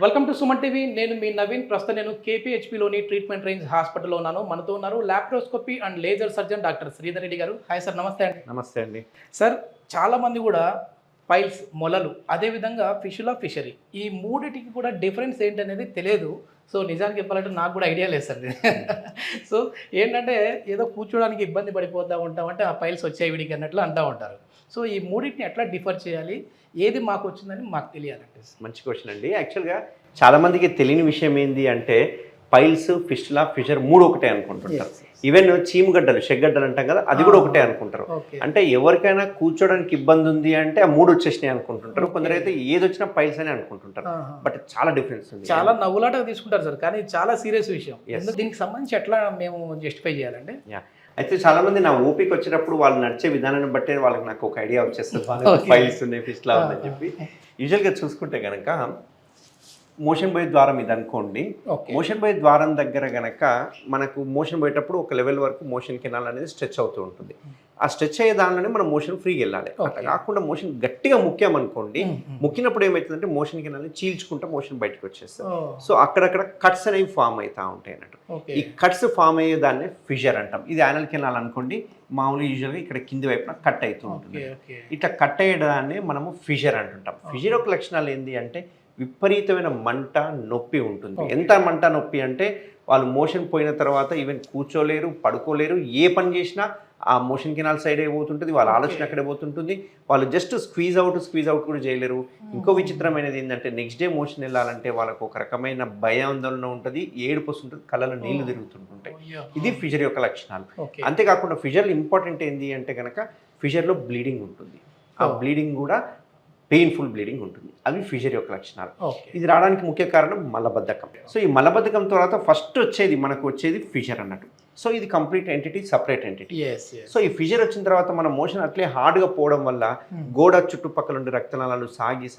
Welcome to Suman TV. నేను మీ నవీన్. ప్రస్తుతం నేను కేపీహెచ్పిలోని ట్రీట్మెంట్ రేంజ్ హాస్పిటల్లో ఉన్నాను. మనతో ఉన్నారు laparoscopy and laser surgeon doctor Sridhar Reddy గారు. హాయ్ సార్, నమస్తే అండి. నమస్తే అండి. సార్, చాలామంది కూడా పైల్స్, మొలలు, అదేవిధంగా ఫిషరీ, ఈ మూడిటికి కూడా డిఫరెన్స్ ఏంటనేది తెలియదు. సో నిజానికి చెప్పాలంటే నాకు కూడా ఐడియా లేదు సార్. సో ఏంటంటే ఏదో కూర్చోడానికి ఇబ్బంది పడిపోతూ ఉంటామంటే ఆ పైల్స్ వచ్చాయి వీడికి అన్నట్లు అంటూ ఉంటారు. సో ఈ మూడింటిని ఎట్లా డిఫర్ చేయాలి, ఏది మాకు వచ్చిందని మాకు తెలియాలంటే? మంచి క్వశ్చన్ అండి. యాక్చువల్గా చాలామందికి తెలియని విషయం ఏంటి అంటే పైల్స్, ఫిస్టులా, ఫిషర్ మూడు ఒకటే అనుకుంటుంటారు. ఈవెన్ చీమగడ్డలు, షెగ్గడ్డలు అంటాం కదా, అది కూడా ఒకటే అనుకుంటారు. అంటే ఎవరికైనా కూర్చోడానికి ఇబ్బంది ఉంది అంటే ఆ మూడు వచ్చేసినాయి అనుకుంటుంటారు. కొందరైతే ఏది వచ్చినా పైల్స్ అని అనుకుంటుంటారు. బట్ చాలా డిఫరెన్స్ ఉంది. చాలా నవ్వులాటగా తీసుకుంటారు సార్, కానీ చాలా సీరియస్ విషయం. దీనికి సంబంధించి ఎట్లా మేము జస్టిఫై చేయాలంటే, అయితే చాలా మంది నా ఓపిక వచ్చినప్పుడు వాళ్ళు నడిచే విధానాన్ని బట్టే వాళ్ళకి నాకు ఒక ఐడియా వచ్చేస్తుంది, వాళ్ళకి ఫైల్స్ ఉన్నాయి, ఫిస్టులా ఉందని చెప్పి. యూజువల్గా చూసుకుంటే కనుక మోషన్ పోయే ద్వారం ఇది అనుకోండి. మోషన్ పోయే ద్వారం దగ్గర గనక మనకు మోషన్ పోయేటప్పుడు ఒక లెవెల్ వరకు మోషన్ కెనాల్ అనేది స్ట్రెచ్ అవుతూ ఉంటుంది. ఆ స్ట్రెచ్ అయ్యే దానిలోనే మనం మోషన్ ఫ్రీగా వెళ్ళాలి. అట్లా కాకుండా మోషన్ గట్టిగా ముఖ్యమనుకోండి, ముక్కినప్పుడు ఏమవుతుందంటే మోషన్ కెనాల్ని చీల్చుకుంటే మోషన్ బయటకు వచ్చేస్తుంది. సో అక్కడక్కడ కట్స్ అనేవి ఫామ్ అవుతూ ఉంటాయి అన్నట్టు. ఈ కట్స్ ఫామ్ అయ్యే దాన్ని ఫిషర్ అంటాం. ఇది యానల్ కెనాల్ అనుకోండి, మామూలుగా యూజువల్గా ఇక్కడ కింది వైపున కట్ అవుతూ ఉంటుంది. ఇట్లా కట్ అయ్యేదాన్ని మనము ఫిషర్ అంటుంటాం. ఫిషర్ యొక్క లక్షణాలు ఏంటి అంటే విపరీతమైన మంట, నొప్పి ఉంటుంది. ఎంత మంట, నొప్పి అంటే వాళ్ళు మోషన్ పోయిన తర్వాత ఈవెన్ కూర్చోలేరు, పడుకోలేరు. ఏ పని చేసినా ఆ మోషన్ కెనాల్ సైడే పోతుంటుంది, వాళ్ళ ఆలోచన అక్కడే పోతుంటుంది. వాళ్ళు జస్ట్ స్క్వీజ్ అవుట్ కూడా చేయలేరు. ఇంకో విచిత్రమైనది ఏంటంటే నెక్స్ట్ డే మోషన్ వెళ్ళాలంటే వాళ్ళకు ఒక రకమైన భయాందోళన ఉంటుంది, ఏడుపు వస్తుంటుంది, కళ్ళలో నీళ్లు తిరుగుతుంటుంటాయి. ఇది ఫిషర్ యొక్క లక్షణాలు. అంతేకాకుండా ఫిషర్లో ఇంపార్టెంట్ ఏంటి అంటే కనుక ఫిషర్లో బ్లీడింగ్ ఉంటుంది. ఆ బ్లీడింగ్ కూడా పెయిన్ఫుల్ బ్లీడింగ్ ఉంటుంది. అవి ఫిషర్ యొక్క లక్షణాలు. ఇది రావడానికి ముఖ్య కారణం మలబద్ధకం. సో ఈ మలబద్ధకం తర్వాత ఫస్ట్ మనకు వచ్చేది ఫిషర్ అన్నట్టు. సో ఇది complete entity, separate entity. So ఈ ఫిషర్ వచ్చిన తర్వాత మన మోషన్ అట్లే హార్డ్గా పోవడం వల్ల గోడ చుట్టుపక్కల ఉండే రక్తనాళాలు సాగి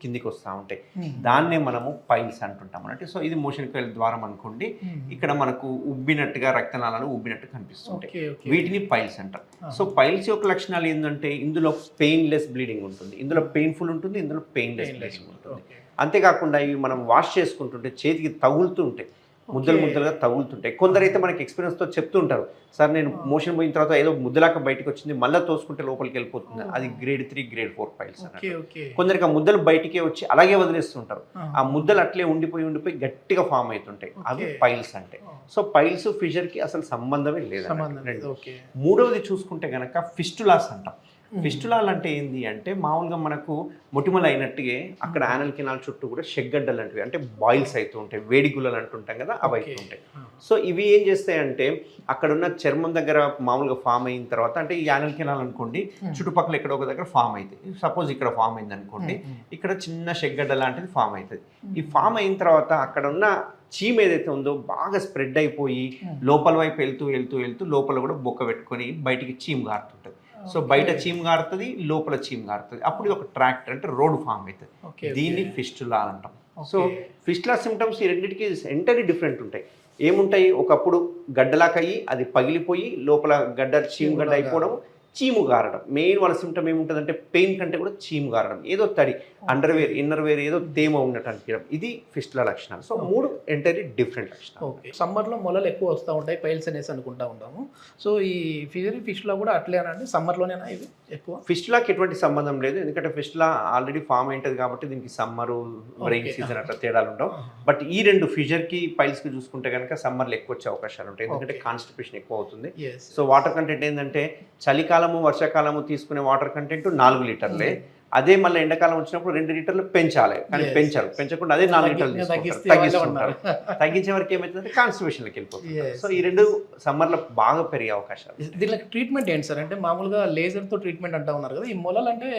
కిందికి వస్తూ ఉంటాయి. దాన్నే మనము పైల్స్ అంటుంటాం అన్నట్టు. సో ఇది మోషన్కి వెళ్ళే ద్వారం అనుకోండి. ఇక్కడ మనకు ఉబ్బినట్టుగా రక్తనాళాలు ఉబ్బినట్టు కనిపిస్తుంటాయి. వీటిని పైల్స్ అంటారు. సో పైల్స్ యొక్క లక్షణాలు ఏంటంటే ఇందులో పెయిన్లెస్ బ్లీడింగ్ ఉంటుంది, ఇందులో పెయిన్ఫుల్ ఉంటుంది, ఇందులో పెయిన్లెస్ బ్లీడింగ్ ఉంటుంది. అంతేకాకుండా ఇవి మనం వాష్ చేసుకుంటుంటే చేతికి తగులుతూ ఉంటాయి, ముద్దలుగా తగులుతుంటాయి. కొందరైతే మనకి ఎక్స్పీరియన్స్తో చెప్తుంటారు, సార్ నేను మోషన్ పోయిన తర్వాత ఏదో ముద్దలాగా బయటకు వచ్చింది, మళ్ళీ తోసుకుంటే లోపలికి వెళ్ళిపోతుంది. అది గ్రేడ్ 3, గ్రేడ్ 4 పైల్స్. కొందరికి ఆ ముద్దలు బయటికే వచ్చి అలాగే వదిలేస్తుంటారు. ఆ ముద్దలు అట్లే ఉండిపోయి గట్టిగా ఫామ్ అవుతుంటాయి. అవి పైల్స్ అంటే. సో పైల్స్, ఫిషర్కి అసలు సంబంధమే లేదు. మూడవది చూసుకుంటే కనుక ఫిస్టులాస్ అంటాం. ఫిస్టులాలు అంటే ఏంటి అంటే మామూలుగా మనకు మొటిమలు అయినట్టుగా అక్కడ యానల్ కెనాల్ చుట్టూ కూడా షెగ్గడ్డలు అంటివి, అంటే బాయిల్స్ అవుతూ ఉంటాయి, వేడి గుల్లలు అంటుంటాం కదా, అవి అవుతూ ఉంటాయి. సో ఇవి ఏం చేస్తాయంటే అక్కడ ఉన్న చర్మం దగ్గర మామూలుగా ఫామ్ అయిన తర్వాత, అంటే ఈ యానల్ కెనాల్ అనుకోండి చుట్టుపక్కల ఎక్కడ ఒక దగ్గర ఫామ్ అవుతుంది. సపోజ్ ఇక్కడ ఫామ్ అయింది అనుకోండి, ఇక్కడ చిన్న షెగ్గడ్డ లాంటిది ఫామ్ అవుతుంది. ఈ ఫామ్ అయిన తర్వాత అక్కడ ఉన్న చీమ ఏదైతే ఉందో బాగా స్ప్రెడ్ అయిపోయి లోపల వైపు వెళ్తూ లోపల కూడా బొక్క పెట్టుకొని బయటికి చీమ గారుతుంటుంది. సో బయట చీమ గారుతుంది, లోపల చీమ గారుతుంది. అప్పుడు ఒక ట్రాక్ట్ అంటే రోడ్ ఫామ్ అవుతుంది. దీన్ని ఫిస్టులా అంటాం. సో ఫిస్టులా సిమ్టమ్స్ ఈ రెండింటికి ఎంటైర్లీ డిఫరెంట్ ఉంటాయి. ఏముంటాయి, ఒకప్పుడు గడ్డలాకయ్యి అది పగిలిపోయి లోపల చీమ గడ్డ అయిపోవడం, చీము గారడం. మెయిన్ వాళ్ళ సిమ్టమ్ ఏముంటుందంటే పెయిన్ కంటే కూడా చీము గారడం, ఏదో తడి అండర్వేర్, ఇన్నర్వేర్ ఏదో తేమ ఉన్నట్టు అనిపించడం. ఇది ఫిస్టులా లక్షణాలు. సో మూడు ఎంటైర్లీ డిఫరెంట్ లక్షణాలు. సమ్మర్లో మొలలు ఎక్కువ వస్తూ ఉంటాయి, పైల్స్ అనేసి అనుకుంటా ఉంటాము. సో ఈ ఫిస్టులా కూడా అట్లేనండి, సమ్మర్లోనేనా ఇది ఎక్కువ? ఫిస్టులాకి ఎటువంటి సంబంధం లేదు, ఎందుకంటే ఫిస్టులా ఆల్రెడీ ఫామ్ అయింటుంది కాబట్టి దీనికి సమ్మరు, రైన్ సీజన్ అట్లా తేడాలు ఉండవు. బట్ ఈ రెండు ఫిషర్కి, పైల్స్కి చూసుకుంటే కనుక సమ్మర్లో ఎక్కువ వచ్చే అవకాశాలు ఉంటాయి, ఎందుకంటే కాన్స్టిపేషన్ ఎక్కువ అవుతుంది. సో వాటర్ కంటెంట్ ఏంటంటే చలికాలము, వర్షాకాలము తీసుకునే వాటర్ కంటెంట్ 4 లీటర్లే. అదే మళ్ళీ ఎండాకాలం వచ్చినప్పుడు 2 లీటర్లు పెంచాలి, కానీ పెంచకుండా అదే 4 లీటర్లు తగ్గిస్తుంటారు. తగ్గించే వరకు ఏమవుతుందంటే కాన్స్టిపేషన్కి వెళ్ళిపోతుంది. సో ఈ రెండు సమ్మర్లో బాగా పెరిగే అవకాశాలు. దీనికి ట్రీట్మెంట్ ఏంటి సార్? అంటే మామూలుగా లేజర్తో ట్రీట్మెంట్ అంటూ ఉన్నారు కదా, ఈ మొలలు అంటే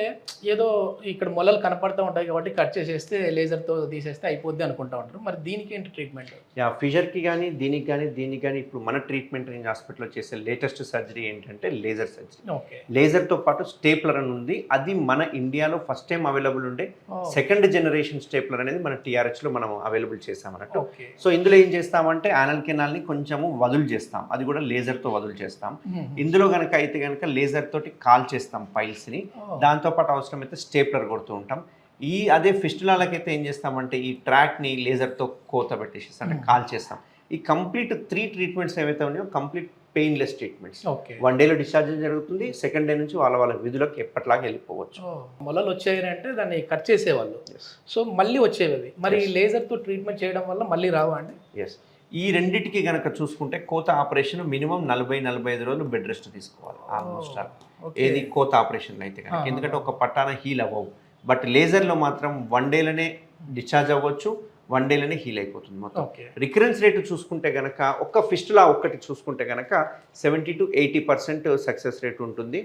ఏదో ఇక్కడ మొలలు కనపడుతూ ఉంటాయి కాబట్టి కట్ చేసేస్తే లేజర్తో తీసేస్తే అయిపోద్ది అనుకుంటా ఉంటారు. మరి దీనికి ఏంటి ట్రీట్మెంట్? ఫిషర్కి కానీ దీనికి కానీ ఇప్పుడు మన ట్రీట్మెంట్ రేంజ్ హాస్పిటల్లో చేసే లేటెస్ట్ సర్జరీ ఏంటంటే లేజర్ సర్జరీ. లేజర్తో పాటు స్టేప్లర్ అని ఉంది. అది మన ఇండియాలో ఫస్ట్ టైం అవైలబుల్ ఉండే సెకండ్ జనరేషన్ స్టేప్లర్ అనేది మన టీఆర్హెచ్లో మనం అవైలబుల్ చేసామన్నట్టు. సో ఇందులో ఏం చేస్తామంటే యానల్ కెనాల్ని కొంచెము వదులు చేస్తాం, అది కూడా లేజర్తో వదులు చేస్తాం. ఇందులో కనుక అయితే కనుక లేజర్ తోటి కాల్ చేస్తాం పైల్స్ని, దాంతోపాటు అవసరమైతే స్టేప్లర్ కొడుతూ ఉంటాం. అదే ఫిస్టులాలకైతే ఏం చేస్తామంటే ఈ ట్రాక్ని లేజర్తో కోత పెట్టేసి అంటే కాల్ చేస్తాం. ఈ కంప్లీట్ 3 ట్రీట్మెంట్స్ ఏవైతే ఉన్నాయో కంప్లీట్ పెయిన్లెస్ ట్రీట్మెంట్స్. ఓకే. 1 డేలో డిశ్చార్జ్ జరుగుతుంది. సెకండ్ డే నుంచి వాళ్ళ విధులకు ఎప్పటిలాగా వెళ్ళిపోవచ్చు. మొలలు వచ్చాయంటే దాన్ని కట్ చేసేవాళ్ళు, సో మళ్ళీ వచ్చేవి అవి. మరి లేజర్తో ట్రీట్మెంట్ చేయడం వల్ల మళ్ళీ రావా అండి? ఎస్. ఈ రెండిటికి కనుక చూసుకుంటే కోత ఆపరేషన్ మినిమం 40-45 రోజులు బెడ్ రెస్ట్ తీసుకోవాలి ఆల్మోస్ట్ ఆల్. ఏది కోత ఆపరేషన్లో అయితే కనుక, ఎందుకంటే ఒక పట్టాన హీల్ అవ్వవు. బట్ లేజర్లో మాత్రం 1 డేలోనే డిశ్చార్జ్ అవ్వచ్చు, 1 డేలోనే హీల్ అయిపోతుంది మొత్తం. రికరెన్స్ రేటు చూసుకుంటే కనుక ఒక్క ఫిస్టులా ఒక్కటి చూసుకుంటే కనుక 70 to 80% సక్సెస్ రేట్ ఉంటుంది.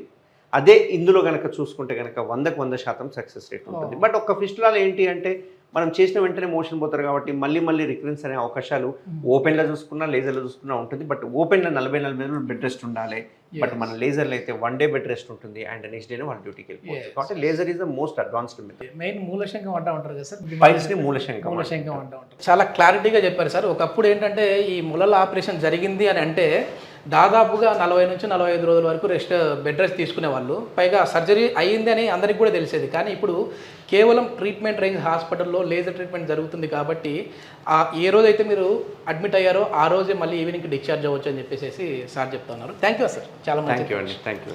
అదే ఇందులో కనుక చూసుకుంటే కనుక 100% సక్సెస్ రేట్ ఉంటుంది. బట్ ఒక్క ఫిస్టులాలో ఏంటి అంటే మనం చేసిన వెంటనే మోషన్ పోతారు కాబట్టి మళ్ళీ రికరెన్స్ అనే అవకాశాలు ఓపెన్లో చూసుకున్నా లేజర్లో చూసుకున్నా ఉంటుంది. బట్ ఓపెన్లో 40-45 రోజులు బెడ్ రెస్ట్ ఉండాలి. బట్ మన లేజర్లో అయితే 1 డే బెడ్ రెస్ట్ ఉంటుంది అండ్ నెక్స్ట్ డేనే వాళ్ళ డ్యూటీకి వెళ్ళిపోవచ్చు. కాబట్టి laser is the most advanced method. Main మూలశంకం అంటా ఉంటారు కదా సార్, పైల్స్ని మూలశంకం అంటా ఉంటారు. చాలా క్లారిటీగా చెప్పారు సార్. ఒకప్పుడు ఏంటంటే ఈ ములల ఆపరేషన్ జరిగింది అని అంటే దాదాపుగా 40 నుంచి 45 రోజుల వరకు బెడ్ రెస్ట్ తీసుకునే వాళ్ళు. పైగా సర్జరీ అయ్యింది అని అందరికీ కూడా తెలిసేది. కానీ ఇప్పుడు కేవలం ట్రీట్మెంట్ రేంజ్ హాస్పిటల్లో లేజర్ ట్రీట్మెంట్ జరుగుతుంది కాబట్టి ఏ రోజైతే మీరు అడ్మిట్ అయ్యారో ఆ రోజే మళ్ళీ ఈవినింగ్కి డిశ్చార్జ్ అవ్వచ్చు అని చెప్పేసి సార్ చెప్తున్నారు. థ్యాంక్ యూ సార్, చాలా మంచి. Thank you.